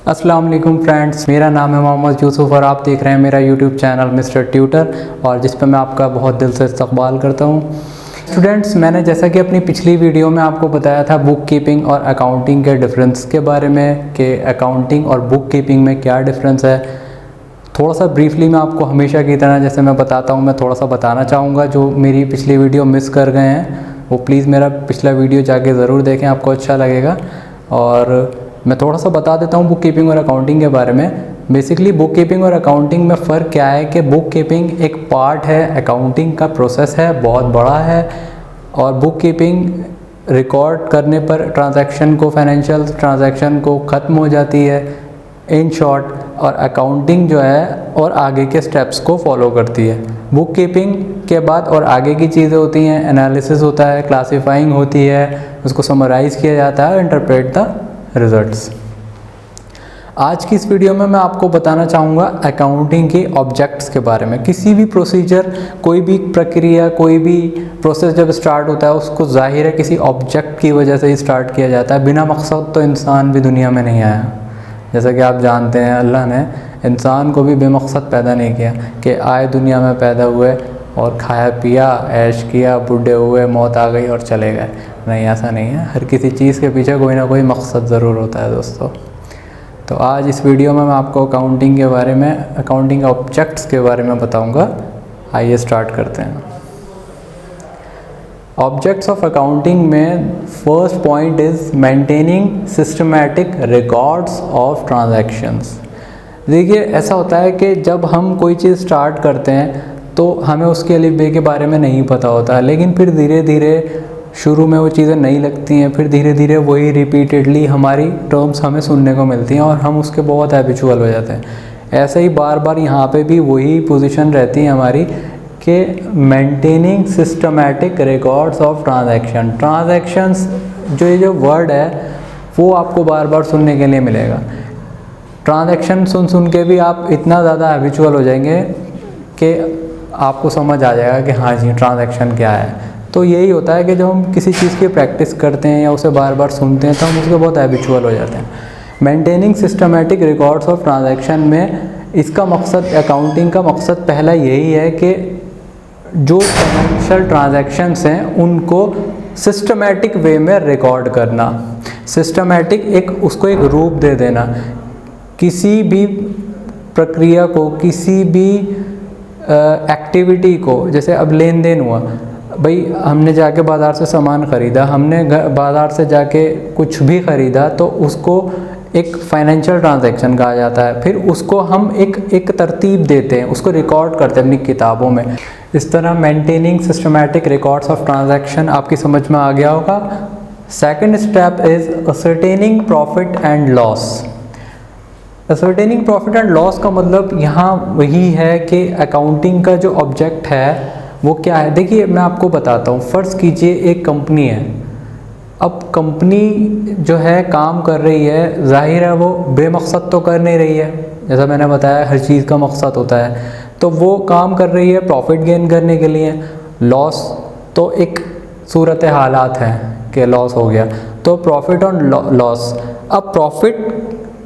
अस्सलाम वालेकुम फ्रेंड्स, मेरा नाम है मोहम्मद यूसुफ और आप देख रहे हैं मेरा यूट्यूब चैनल मिस्टर ट्यूटर और जिस पर मैं आपका बहुत दिल से इस्तकबाल करता हूं। स्टूडेंट्स, मैंने जैसा कि अपनी पिछली वीडियो में आपको बताया था बुक कीपिंग और अकाउंटिंग के डिफरेंस के बारे में कि अकाउंटिंग और बुक कीपिंग में क्या डिफरेंस है। थोड़ा सा ब्रीफली मैं आपको हमेशा की तरह जैसे मैं बताता हूँ मैं थोड़ा सा बताना चाहूँगा। जो मेरी पिछली वीडियो मिस कर गए हैं वो प्लीज़ मेरा पिछला वीडियो जाके ज़रूर देखें, आपको अच्छा लगेगा। और मैं थोड़ा सा बता देता हूँ बुक कीपिंग और अकाउंटिंग के बारे में। बेसिकली बुक कीपिंग और अकाउंटिंग में फ़र्क क्या है कि बुक कीपिंग एक पार्ट है, अकाउंटिंग का प्रोसेस है, बहुत बड़ा है। और बुक कीपिंग रिकॉर्ड करने पर ट्रांजैक्शन को, फाइनेंशियल ट्रांजैक्शन को ख़त्म हो जाती है इन शॉर्ट। और अकाउंटिंग जो है और आगे के स्टेप्स को फॉलो करती है। बुक कीपिंग के बाद और आगे की चीज़ें होती हैं, एनालिसिस होता है, क्लासीफाइंग होती है, उसको समराइज़ किया जाता है, इंटरप्रेट द रिजल्ट्स। आज की इस वीडियो में मैं आपको बताना चाहूँगा अकाउंटिंग के ऑब्जेक्ट्स के बारे में। किसी भी प्रोसीजर, कोई भी प्रक्रिया, कोई भी प्रोसेस जब स्टार्ट होता है उसको जाहिर है किसी ऑब्जेक्ट की वजह से ही स्टार्ट किया जाता है। बिना मकसद तो इंसान भी दुनिया में नहीं आया। जैसा कि आप जानते हैं अल्लाह ने इंसान को भी बेमकसद पैदा नहीं किया कि आए दुनिया में पैदा हुए और खाया पिया, ऐश किया, बूढ़े हुए, मौत आ गई और चले गए। नहीं, ऐसा नहीं है। हर किसी चीज़ के पीछे कोई ना कोई मकसद ज़रूर होता है दोस्तों। तो आज इस वीडियो में मैं आपको अकाउंटिंग के बारे में, अकाउंटिंग ऑब्जेक्ट्स के बारे में बताऊंगा। आइए स्टार्ट करते हैं। ऑब्जेक्ट्स ऑफ अकाउंटिंग में first point is maintaining systematic records of transactions. देखिए, ऐसा होता है कि जब हम कोई चीज़ स्टार्ट करते हैं तो हमें उसके अलिफ बे के बारे में नहीं पता होता है, लेकिन फिर धीरे धीरे शुरू में वो चीज़ें नहीं लगती हैं, फिर धीरे धीरे वही रिपीटेडली हमारी टर्म्स हमें सुनने को मिलती हैं और हम उसके बहुत हैबिचुअल हो जाते हैं। ऐसे ही बार बार यहाँ पे भी वही पोजीशन रहती है हमारी कि maintaining systematic records of transactions. ये जो वर्ड है वो आपको बार बार सुनने के लिए मिलेगा। ट्रांजैक्शन सुन सुन के भी आप इतना ज़्यादा हैबिचुअल हो जाएंगे कि आपको समझ आ जाएगा कि हाँ जी ट्रांजैक्शन क्या है। तो यही होता है कि जब हम किसी चीज़ की प्रैक्टिस करते हैं या उसे बार बार सुनते हैं तो हम उसके बहुत हैबिचुअल हो जाते हैं। Maintaining systematic records of transaction में इसका मकसद, अकाउंटिंग का मकसद पहला यही है कि जो फाइनेंशियल ट्रांजैक्शंस हैं उनको सिस्टमैटिक वे में रिकॉर्ड करना। सिस्टमैटिक उसको एक रूप दे देना। किसी भी प्रक्रिया को, किसी भी एक्टिविटी को, जैसे अब लेन देन हुआ, भाई हमने जाके बाज़ार से सामान ख़रीदा, हमने बाज़ार से जाके कुछ भी ख़रीदा तो उसको एक फाइनेंशियल ट्रांजैक्शन कहा जाता है। फिर उसको हम एक तरतीब देते हैं, उसको रिकॉर्ड करते हैं अपनी किताबों में। इस तरह maintaining systematic records of transaction आपकी समझ में आ गया होगा। Second step is ascertaining profit and loss. Ascertaining profit and loss का मतलब यहाँ वही है कि अकाउंटिंग का जो ऑब्जेक्ट है वो क्या है। देखिए, मैं आपको बताता हूँ। फ़र्ज़ कीजिए एक कंपनी है। अब कंपनी जो है काम कर रही है, जाहिर है वो बेमकसद तो कर नहीं रही है। जैसा मैंने बताया हर चीज़ का मकसद होता है, तो वो काम कर रही है प्रॉफिट गेन करने के लिए। लॉस तो एक सूरत हालात है कि लॉस हो गया, तो प्रॉफिट और लॉस। अब प्रॉफिट,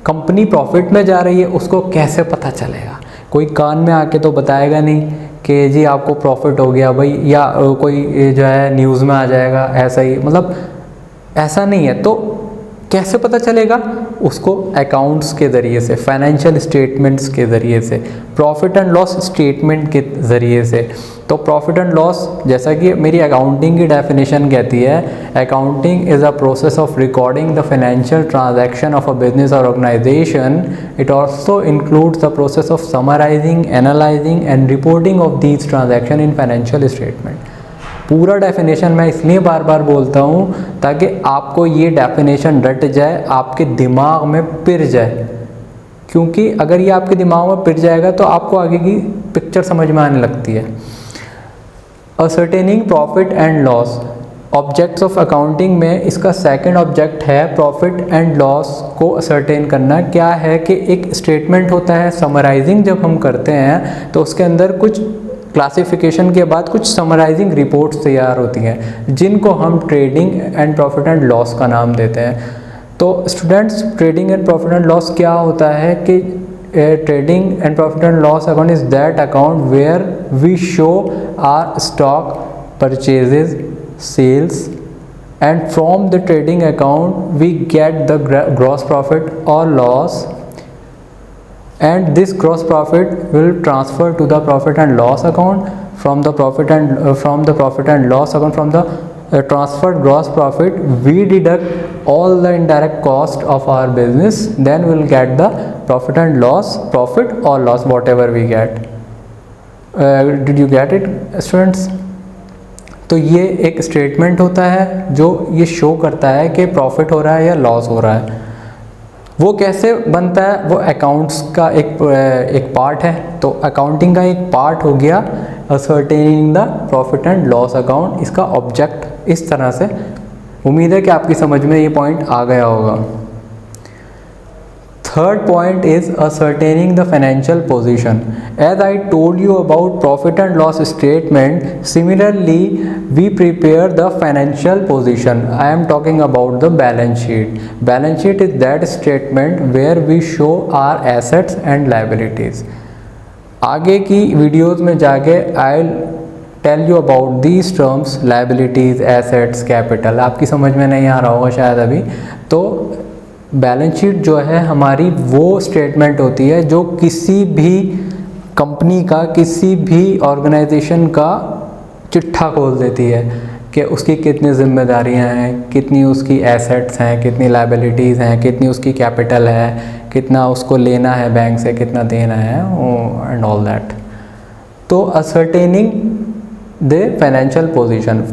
कंपनी प्रॉफिट में जा रही है, उसको कैसे पता चलेगा? कोई कान में आके तो बताएगा नहीं कि जी आपको प्रॉफिट हो गया भाई, या कोई जो है न्यूज़ में आ जाएगा ऐसा ही, मतलब ऐसा नहीं है। तो कैसे पता चलेगा? उसको अकाउंट्स के ज़रिए से, फाइनेंशियल स्टेटमेंट्स के ज़रिए से, प्रॉफिट एंड लॉस स्टेटमेंट के ज़रिए से। तो प्रॉफिट एंड लॉस, जैसा कि मेरी अकाउंटिंग की डेफिनेशन कहती है, accounting is a process of recording the financial transaction of a business और organisation. It also includes the process of summarising, analysing and reporting of these transaction in financial statement. पूरा definition मैं इसलिए बार बार बोलता हूँ ताकि आपको ये डेफिनेशन रट जाए, आपके दिमाग में पिर जाए। क्योंकि अगर ये आपके दिमाग में पिर जाएगा तो आपको आगे की पिक्चर समझ में आने लगती है। Ascertaining profit and loss, objects of accounting में इसका सेकंड ऑब्जेक्ट है प्रॉफिट एंड लॉस को असर्टेन करना। क्या है कि एक स्टेटमेंट होता है, समराइजिंग जब हम करते हैं तो उसके अंदर कुछ क्लासिफिकेशन के बाद कुछ समराइजिंग रिपोर्ट्स तैयार होती हैं जिनको हम trading and profit and loss का नाम देते हैं। तो students, trading and profit and loss क्या होता है कि trading and profit and loss account is that account where we show are stock purchases, sales, and from the trading account we get the gross profit or loss, and this gross profit will transfer to the profit and loss account. From the profit and loss account, from the transferred gross profit, we deduct all the indirect cost of our business, then we'll get the profit and loss, profit or loss, whatever we get. Did you get it, students? तो ये एक statement होता है जो ये show करता है कि प्रॉफिट हो रहा है या लॉस हो रहा है। वो कैसे बनता है, वो अकाउंट्स का एक पार्ट है। तो अकाउंटिंग का एक पार्ट हो गया ascertaining the profit and loss account, इसका ऑब्जेक्ट इस तरह से। उम्मीद है कि आपकी समझ में ये पॉइंट आ गया होगा। Third point is ascertaining the financial position. As I told you about profit and loss statement, similarly we prepare the financial position. I am talking about the balance sheet. Balance sheet is that statement where we show our assets and liabilities. आगे की videos में जाके I'll tell you about these terms, liabilities, assets, capital. आपकी समझ में नहीं आ रहा होगा शायद अभी। तो बैलेंस शीट जो है हमारी वो स्टेटमेंट होती है जो किसी भी कंपनी का, किसी भी ऑर्गेनाइजेशन का चिट्ठा खोल देती है कि उसकी कितनी जिम्मेदारियां हैं, कितनी उसकी एसेट्स हैं, कितनी लायबिलिटीज़ हैं, कितनी उसकी कैपिटल है, कितना उसको लेना है बैंक से, कितना देना है, एंड ऑल दैट। तो ascertaining the financial position,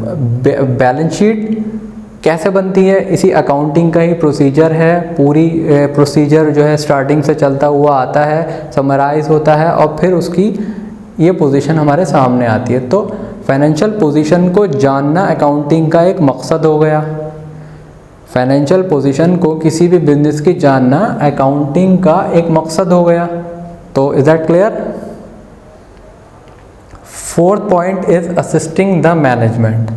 balance sheet कैसे बनती है, इसी अकाउंटिंग का ही प्रोसीजर है। पूरी प्रोसीजर जो है स्टार्टिंग से चलता हुआ आता है, समराइज होता है और फिर उसकी ये पोजीशन हमारे सामने आती है। तो फाइनेंशियल पोजीशन को जानना अकाउंटिंग का एक मकसद हो गया। फाइनेंशियल पोजीशन को किसी भी बिजनेस की जानना अकाउंटिंग का एक मकसद हो गया। तो is that clear? Fourth point is assisting the management.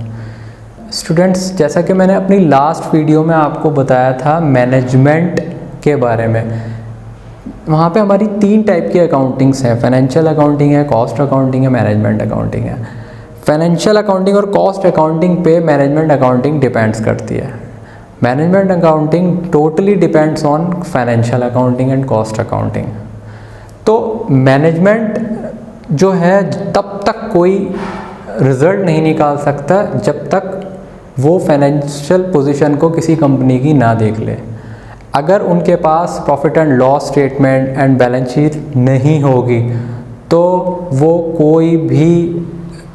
Students, जैसा कि मैंने अपनी लास्ट वीडियो में आपको बताया था मैनेजमेंट के बारे में, वहाँ पे हमारी 3 टाइप की अकाउंटिंग्स हैं। फाइनेंशियल अकाउंटिंग है, कॉस्ट अकाउंटिंग है, मैनेजमेंट अकाउंटिंग है। फाइनेंशियल अकाउंटिंग और कॉस्ट अकाउंटिंग पे मैनेजमेंट अकाउंटिंग डिपेंड्स करती है। Management accounting totally depends on financial accounting and cost accounting. तो मैनेजमेंट जो है तब तक कोई रिज़ल्ट नहीं निकाल सकता जब तक वो फाइनेंशियल पोजीशन को किसी कंपनी की ना देख ले। अगर उनके पास profit and loss statement and balance sheet नहीं होगी तो वो कोई भी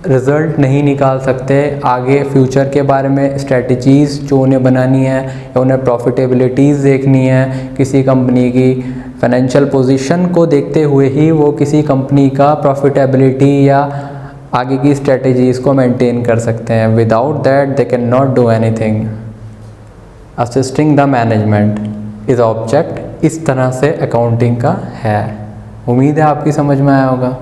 रिज़ल्ट नहीं निकाल सकते आगे फ्यूचर के बारे में। स्ट्रेटजीज़ जो उन्हें बनानी है या उन्हें प्रॉफिटेबिलिटीज़ देखनी है किसी कंपनी की, फाइनेंशियल पोजीशन को देखते हुए ही वो किसी कंपनी का प्रॉफिटेबिलिटी या आगे की स्ट्रेटजीज़ को मेंटेन कर सकते हैं। Without that they can not do anything. Assisting the management is object इस तरह से अकाउंटिंग का है। उम्मीद है आपकी समझ में आया होगा।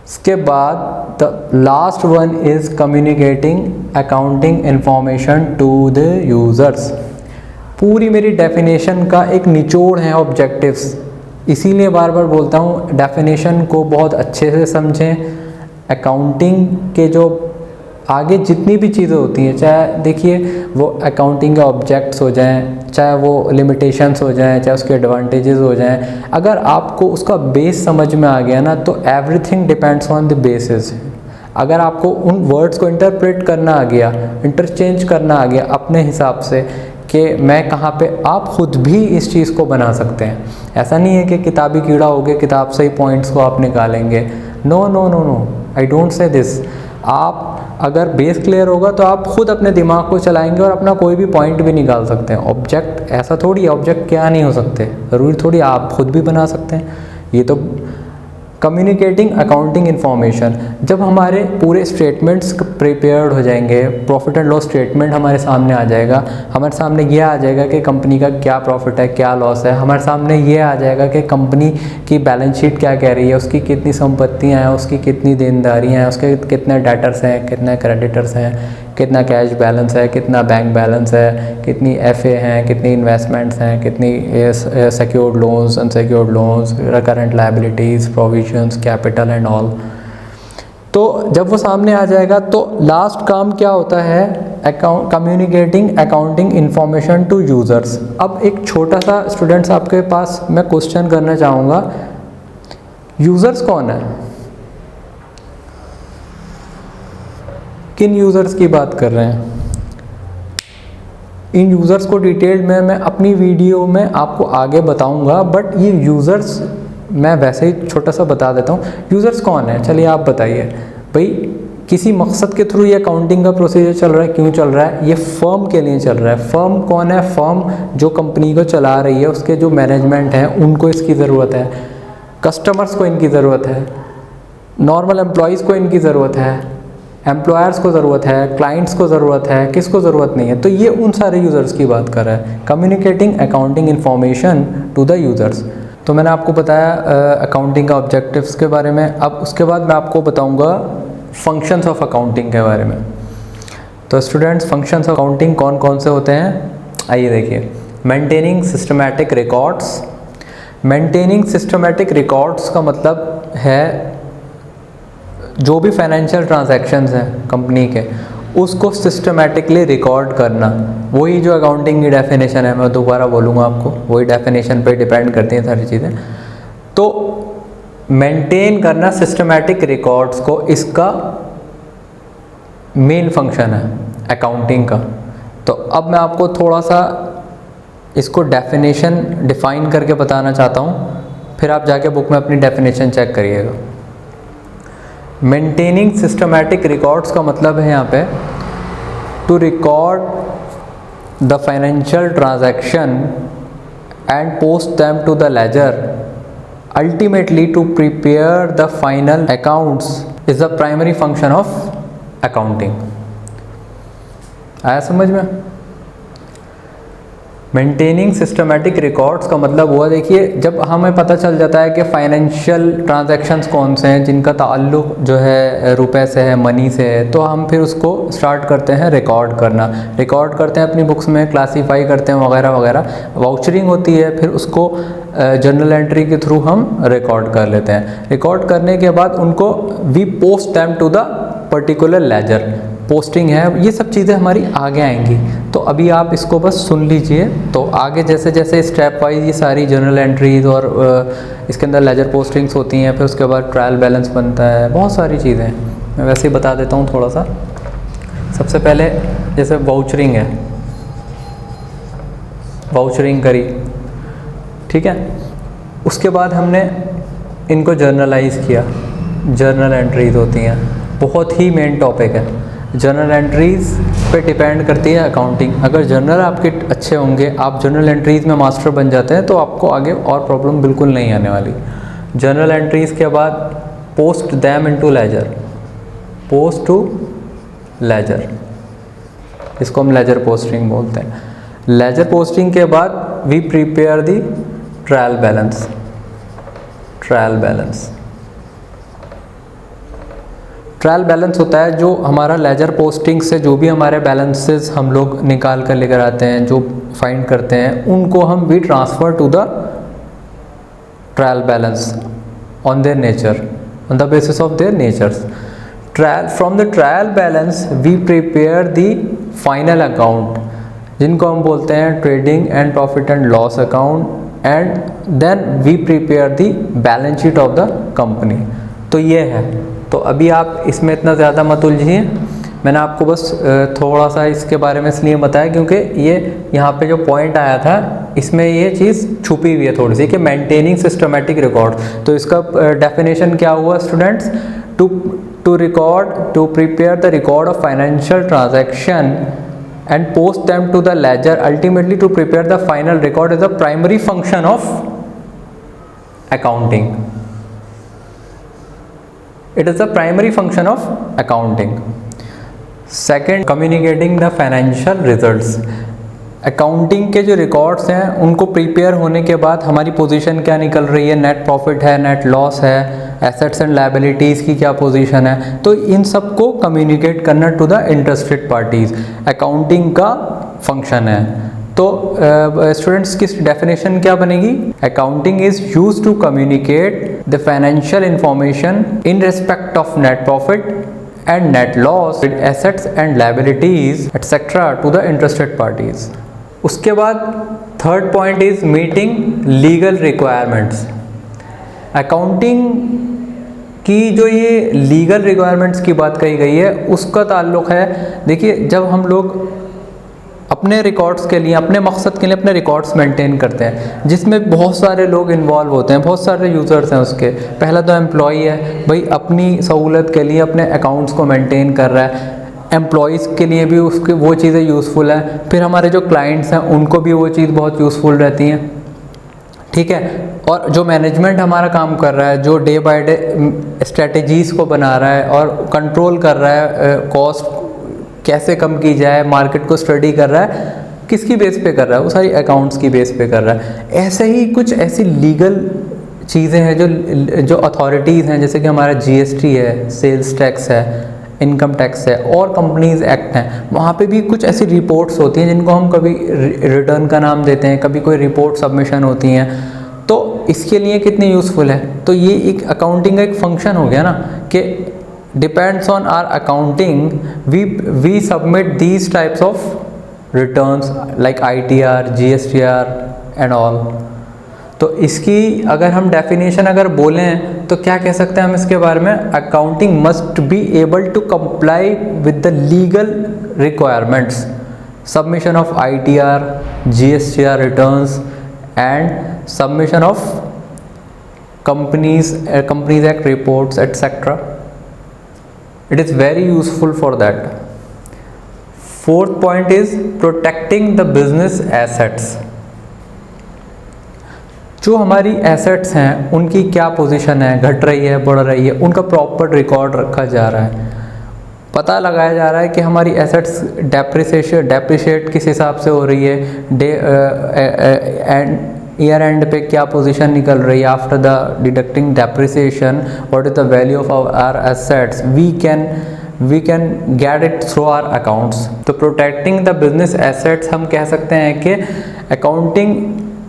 इसके बाद the last one is communicating accounting information to the users. पूरी मेरी डेफिनेशन का एक निचोड़ है ऑब्जेक्टिव्स, इसीलिए बार बार बोलता हूँ डेफिनेशन को बहुत अच्छे से समझें। अकाउंटिंग के जो आगे जितनी भी चीज़ें होती हैं, चाहे देखिए वो अकाउंटिंग के ऑब्जेक्ट्स हो जाएं, चाहे वो लिमिटेशंस हो जाएं, चाहे उसके एडवांटेजेस हो जाएं, अगर आपको उसका बेस समझ में आ गया ना तो everything depends on the basis. अगर आपको उन वर्ड्स को इंटरप्रेट करना आ गया, इंटरचेंज करना आ गया अपने हिसाब से कि मैं कहाँ पे, आप खुद भी इस चीज़ को बना सकते हैं। ऐसा नहीं है कि किताबी कीड़ा हो गया, किताब से ही पॉइंट्स को आप निकालेंगे। No no no no, I don't say this. आप अगर बेस क्लियर होगा तो आप खुद अपने दिमाग को चलाएंगे और अपना कोई भी पॉइंट भी निकाल सकते हैं। ऑब्जेक्ट ऐसा थोड़ी है, ऑब्जेक्ट क्या नहीं हो सकते, ज़रूरी थोड़ी आप खुद भी बना सकते हैं। ये तो कम्युनिकेटिंग अकाउंटिंग इन्फॉर्मेशन, जब हमारे पूरे स्टेटमेंट्स प्रिपेयर्ड हो जाएंगे, प्रॉफिट एंड लॉस स्टेटमेंट हमारे सामने आ जाएगा, हमारे सामने ये आ जाएगा कि कंपनी का क्या प्रॉफिट है, क्या लॉस है, हमारे सामने ये आ जाएगा कि कंपनी की बैलेंस शीट क्या कह रही है, उसकी कितनी संपत्तियां हैं, उसकी कितनी देनदारियां हैं, उसके कितने डेटर्स हैं, कितने क्रेडिटर्स हैं, कितना कैश बैलेंस है, कितना बैंक बैलेंस है, कितनी एफए हैं, कितनी इन्वेस्टमेंट्स हैं, कितनी secured loans, unsecured loans, current liabilities, provisions, capital and all. तो जब वो सामने आ जाएगा तो लास्ट काम क्या होता है, communicating accounting information to users. अब एक छोटा सा स्टूडेंट्स आपके पास मैं क्वेश्चन करना चाहूँगा, यूज़र्स कौन है? किन यूज़र्स की बात कर रहे हैं? इन यूज़र्स को डिटेल में मैं अपनी वीडियो में आपको आगे बताऊंगा, बट ये यूज़र्स मैं वैसे ही छोटा सा बता देता हूँ। यूज़र्स कौन है, चलिए आप बताइए भाई। किसी मकसद के थ्रू ये अकाउंटिंग का प्रोसीजर चल रहा है, क्यों चल रहा है? ये फर्म के लिए चल रहा है। फर्म कौन है? फर्म जो कंपनी को चला रही है, उसके जो मैनेजमेंट है उनको इसकी ज़रूरत है, कस्टमर्स को इनकी ज़रूरत है, नॉर्मल एम्प्लॉयज़ को इनकी ज़रूरत है, एम्प्लॉयर्स को ज़रूरत है, क्लाइंट्स को ज़रूरत है, किसको ज़रूरत नहीं है? तो ये उन सारे यूज़र्स की बात कर रहा है, communicating accounting information to the users. तो मैंने आपको बताया अकाउंटिंग का ऑब्जेक्टिव्स के बारे में। अब उसके बाद मैं आपको बताऊंगा फंक्शंस ऑफ अकाउंटिंग के बारे में। तो स्टूडेंट्स, फंक्शंस ऑफ अकाउंटिंग कौन कौन से होते हैं, आइए देखिए। Maintaining systematic records. Maintaining systematic records का मतलब है जो भी फाइनेंशियल ट्रांजैक्शंस हैं कंपनी के, उसको सिस्टमैटिकली रिकॉर्ड करना। वही जो अकाउंटिंग की डेफिनेशन है, मैं दोबारा बोलूँगा आपको, वही डेफिनेशन पे डिपेंड करती हैं सारी चीज़ें। तो मेंटेन करना सिस्टमैटिक रिकॉर्ड्स को, इसका मेन फंक्शन है अकाउंटिंग का। तो अब मैं आपको थोड़ा सा इसको डेफिनेशन डिफ़ाइन करके बताना चाहता हूँ, फिर आप जाके बुक में अपनी डेफिनेशन चेक करिएगा। मेंटेनिंग सिस्टमैटिक रिकॉर्ड्स का मतलब है यहाँ पे to record the financial transaction and post them to the ledger, ultimately to prepare the final accounts is the primary function of accounting. आया समझ में? मेंटेनिंग सिस्टमैटिक रिकॉर्ड्स का मतलब हुआ, देखिए जब हमें पता चल जाता है कि फाइनेंशियल ट्रांजैक्शंस कौन से हैं जिनका ताल्लुक जो है रुपए से है, मनी से है, तो हम फिर उसको स्टार्ट करते हैं रिकॉर्ड करना। रिकॉर्ड करते हैं अपनी बुक्स में, क्लासीफाई करते हैं वगैरह वगैरह। वाउचरिंग होती है, फिर उसको जर्नल एंट्री के थ्रू हम रिकॉर्ड कर लेते हैं। रिकॉर्ड करने के बाद उनको we post them to the particular ledger, posting है, ये सब चीज़ें हमारी आगे आएंगी। तो अभी आप इसको बस सुन लीजिए। तो आगे जैसे जैसे स्टेप वाइज ये सारी जर्नल एंट्रीज और इसके अंदर लेजर पोस्टिंग्स होती हैं, फिर उसके बाद ट्रायल बैलेंस बनता है, बहुत सारी चीज़ें मैं वैसे ही बता देता हूँ थोड़ा सा। सबसे पहले जैसे वाउचरिंग है, वाउचरिंग करी, ठीक है। उसके बाद हमने इनको जर्नलाइज किया, जर्नल एंट्रीज होती हैं, बहुत ही मेन टॉपिक है। जर्नल एंट्रीज़ पे डिपेंड करती है अकाउंटिंग। अगर जर्नल आपके अच्छे होंगे, आप जर्नल एंट्रीज़ में मास्टर बन जाते हैं, तो आपको आगे और प्रॉब्लम बिल्कुल नहीं आने वाली। जर्नल एंट्रीज़ के बाद post them into ledger, post to ledger, इसको हम लेजर पोस्टिंग बोलते हैं। लेजर पोस्टिंग के बाद we prepare the trial balance, trial balance. Trial balance होता है जो हमारा लेजर पोस्टिंग से जो भी हमारे बैलेंसेस हम लोग निकाल कर लेकर आते हैं, जो फाइंड करते हैं, उनको हम we transfer to the trial balance on their nature, on the basis of their natures. Trial from the trial balance we prepare the final account, जिनको हम बोलते हैं trading and profit and loss account, and then we prepare the balance sheet of the company. तो ये है। तो अभी आप इसमें इतना ज़्यादा मत उलझिए, मैंने आपको बस थोड़ा सा इसके बारे में इसलिए बताया क्योंकि ये यहाँ पे जो पॉइंट आया था इसमें ये चीज़ छुपी हुई है थोड़ी सी, कि मेंटेनिंग सिस्टमैटिक रिकॉर्ड। तो इसका डेफिनेशन क्या हुआ students? To record, to prepare the record of financial transaction and post them to the ledger, ultimately to prepare the final record is the primary function of accounting. It is the primary function of accounting. Second, communicating the financial results. Accounting के जो records हैं उनको prepare होने के बाद हमारी position क्या निकल रही है, नेट प्रॉफिट है, नेट लॉस है, एसेट्स एंड लायबिलिटीज़ की क्या पोजीशन है, तो इन सब को कम्युनिकेट करना to the interested parties accounting का फंक्शन है। तो स्टूडेंट्स की डेफिनेशन क्या बनेगी? Accounting is used to communicate the financial information in respect of net profit and net loss, assets and liabilities etc. to the interested parties. उसके बाद third point is meeting legal requirements. Accounting की जो ये legal requirements की बात कही गई है उसका ताल्लुक़ है, देखिए जब हम लोग अपने रिकॉर्ड्स के लिए, अपने मकसद के लिए अपने रिकॉर्ड्स मेंटेन करते हैं जिसमें बहुत सारे लोग इन्वॉल्व होते हैं, बहुत सारे यूज़र्स हैं उसके। पहला तो एम्प्लॉई है, भाई अपनी सहूलत के लिए अपने अकाउंट्स को मेंटेन कर रहा है, एम्प्लॉयज़ के लिए भी उसके वो चीज़ें यूज़फुल हैं, फिर हमारे जो क्लाइंट्स हैं उनको भी वो चीज़ बहुत यूज़फुल रहती हैं, ठीक है। और जो मैनेजमेंट हमारा काम कर रहा है, जो डे बाय डे स्ट्रेटजीज़ को बना रहा है और कंट्रोल कर रहा है, कॉस्ट कैसे कम की जाए, मार्केट को स्टडी कर रहा है, किसकी बेस पे कर रहा है? वो सारी अकाउंट्स की बेस पे कर रहा है। ऐसे ही कुछ ऐसी लीगल चीज़ें हैं जो अथॉरिटीज़ हैं, जैसे कि हमारा जीएसटी है, सेल्स टैक्स है, इनकम टैक्स है और कंपनीज एक्ट हैं, वहाँ पे भी कुछ ऐसी रिपोर्ट्स होती हैं जिनको हम कभी रिटर्न का नाम देते हैं, कभी कोई रिपोर्ट सबमिशन होती हैं। तो इसके लिए कितनी यूज़फुल है? तो ये एक अकाउंटिंग का एक फंक्शन हो गया ना कि depends on our accounting, we submit these types of returns like ITR, GSTR and all। तो इसकी अगर हम डेफिनेशन अगर बोलें तो क्या कह सकते हैं हम इसके बारे में? Accounting must be able to comply with the legal requirements, submission of ITR, GSTR returns and submission of companies act reports etcetera. It is very useful for that. Fourth point is protecting the business assets. जो हमारी assets हैं उनकी क्या position है, घट रही है, बढ़ रही है, उनका प्रॉपर रिकॉर्ड रखा जा रहा है, पता लगाया जा रहा है कि हमारी एसेट्स डेप्रिशिएट किस हिसाब से हो रही है, एंड ईयर एंड पे क्या पोजीशन निकल रही है, after the deducting depreciation what is the value of our assets, we can get it through our accounts. तो प्रोटेक्टिंग द बिजनेस एसेट्स हम कह सकते हैं कि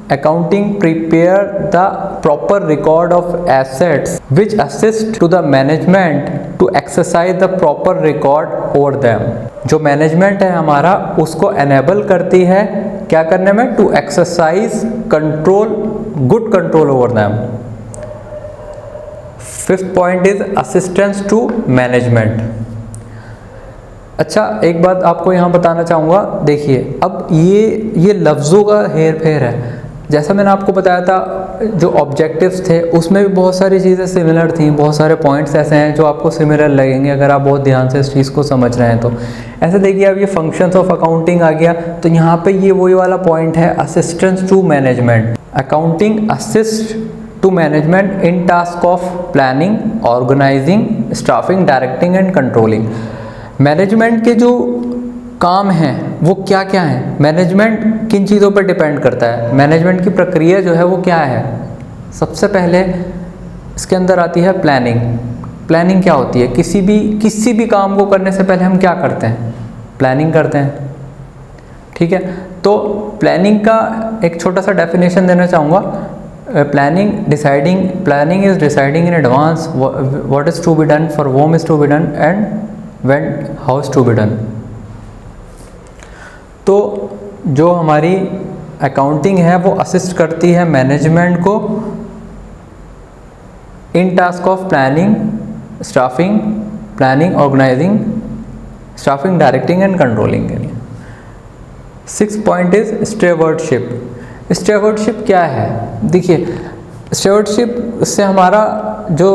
accounting prepare the proper record of assets which assist to the management to exercise the proper record over them। जो management है हमारा उसको एनेबल करती है क्या करने में? To exercise control, good control over them. Fifth point is assistance to management. अच्छा, एक बात आपको यहाँ बताना चाहूँगा, देखिए अब ये लफ्ज़ों का हेर फेर है। जैसा मैंने आपको बताया था जो ऑब्जेक्टिव्स थे उसमें भी बहुत सारी चीज़ें सिमिलर थी, बहुत सारे पॉइंट्स ऐसे हैं जो आपको सिमिलर लगेंगे अगर आप बहुत ध्यान से इस चीज़ को समझ रहे हैं। तो ऐसे देखिए अब ये फंक्शंस ऑफ अकाउंटिंग आ गया, तो यहाँ पे ये वही वाला पॉइंट है, assistance to management. Accounting assist to management in task of planning, organising, staffing, directing and controlling. Management के जो काम हैं वो क्या क्या हैं? मैनेजमेंट किन चीज़ों पर डिपेंड करता है? मैनेजमेंट की प्रक्रिया जो है वो क्या है? सबसे पहले इसके अंदर आती है प्लानिंग। प्लानिंग क्या होती है? किसी भी काम को करने से पहले हम क्या करते हैं? प्लानिंग करते हैं, ठीक है। तो प्लानिंग का एक छोटा सा डेफिनेशन देना चाहूँगा। Planning is deciding in advance what is to be done, for whom is to be done and when how is to be done. तो जो हमारी अकाउंटिंग है वो असिस्ट करती है मैनेजमेंट को in task of planning, staffing, organising, staffing, directing and controlling के लिए। 6th point is stewardship. Stewardship क्या है? देखिए स्टेवर्डशिप से हमारा जो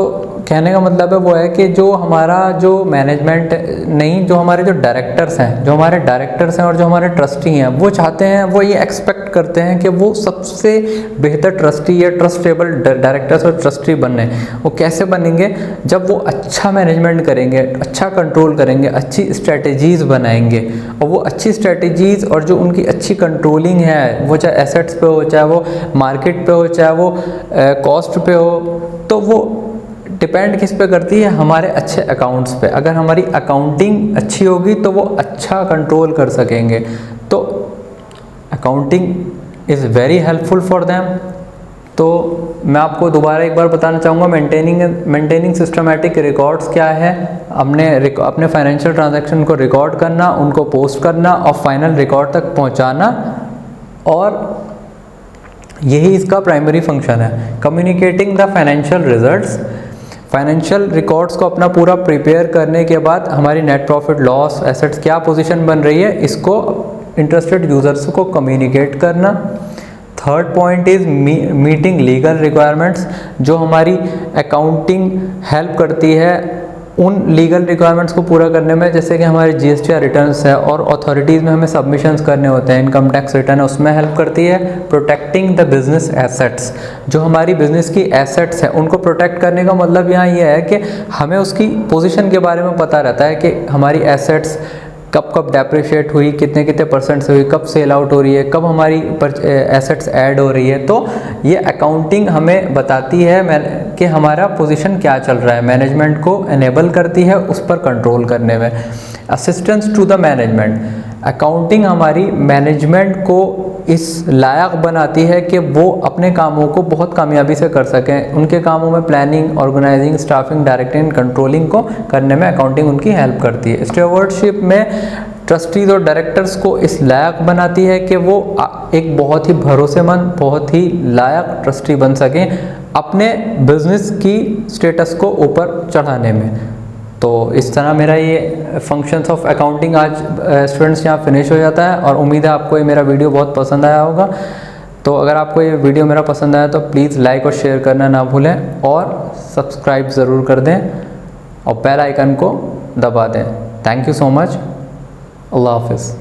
कहने का मतलब है वो है कि जो हमारा जो मैनेजमेंट नहीं, जो हमारे जो डायरेक्टर्स हैं और जो हमारे ट्रस्टी हैं वो चाहते हैं, वो ये एक्सपेक्ट करते हैं कि वो सबसे बेहतर ट्रस्टी या ट्रस्टेबल डायरेक्टर्स और ट्रस्टी बनने। वो कैसे बनेंगे? जब वो अच्छा मैनेजमेंट करेंगे, अच्छा कंट्रोल करेंगे, अच्छी स्ट्रेटजीज़ बनाएंगे, और वो अच्छी स्ट्रेटजीज़ और जो उनकी अच्छी कंट्रोलिंग है, वो चाहे एसेट्स पे हो, चाहे वो मार्केट पे हो, चाहे वो कॉस्ट पे हो, तो वो डिपेंड किस पे करती है, हमारे अच्छे अकाउंट्स पे। अगर हमारी अकाउंटिंग अच्छी होगी तो वो अच्छा कंट्रोल कर सकेंगे। तो accounting is very helpful for them. तो मैं आपको दोबारा एक बार बताना चाहूँगा, मेंटेनिंग सिस्टमेटिक रिकॉर्ड्स क्या है। अपने फाइनेंशियल ट्रांजैक्शन को रिकॉर्ड करना, उनको पोस्ट करना और फाइनल रिकॉर्ड तक पहुँचाना, और यही इसका प्राइमरी फंक्शन है। Communicating the financial results, financial records को अपना पूरा प्रिपेयर करने के बाद हमारी नेट प्रॉफिट, लॉस, एसेट्स क्या पोजीशन बन रही है, इसको इंटरेस्टेड यूजर्स को कम्युनिकेट करना। Third point is meeting legal requirements, जो हमारी अकाउंटिंग हेल्प करती है उन लीगल रिक्वायरमेंट्स को पूरा करने में, जैसे कि हमारे जीएसटी रिटर्न्स है और अथॉरिटीज़ में हमें सबमिशंस करने होते हैं, इनकम टैक्स रिटर्न है, उसमें हेल्प करती है। प्रोटेक्टिंग द बिजनेस एसेट्स, जो हमारी बिजनेस की एसेट्स है उनको प्रोटेक्ट करने का मतलब यहाँ ये है कि हमें उसकी पोजीशन के बारे में पता रहता है कि हमारी एसेट्स कब कब डेप्रिशिएट हुई, कितने कितने परसेंट से हुई, कब सेल आउट हो रही है, कब हमारी एसेट्स ऐड हो रही है। तो ये अकाउंटिंग हमें बताती है कि हमारा पोजीशन क्या चल रहा है, मैनेजमेंट को एनेबल करती है उस पर कंट्रोल करने में। Assistance to the management, accounting हमारी मैनेजमेंट को इस लायक बनाती है कि वो अपने कामों को बहुत कामयाबी से कर सकें। उनके कामों में planning, organising, staffing, directing, controlling को करने में अकाउंटिंग उनकी हेल्प करती है। स्टीवर्डशिप में ट्रस्टीज और डायरेक्टर्स को इस लायक बनाती है कि वो एक बहुत ही भरोसेमंद, बहुत ही लायक ट्रस्टी बन सकें अपने बिजनेस की स्टेटस को ऊपर चढ़ाने में। तो इस तरह मेरा ये फंक्शंस ऑफ अकाउंटिंग आज स्टूडेंट्स यहाँ फिनिश हो जाता है, और उम्मीद है आपको ये मेरा वीडियो बहुत पसंद आया होगा। तो अगर आपको ये वीडियो मेरा पसंद आया तो प्लीज़ लाइक और शेयर करना ना भूलें, और सब्सक्राइब ज़रूर कर दें और बेल आइकन को दबा दें। Thank you so much. अल्लाह हाफिज़।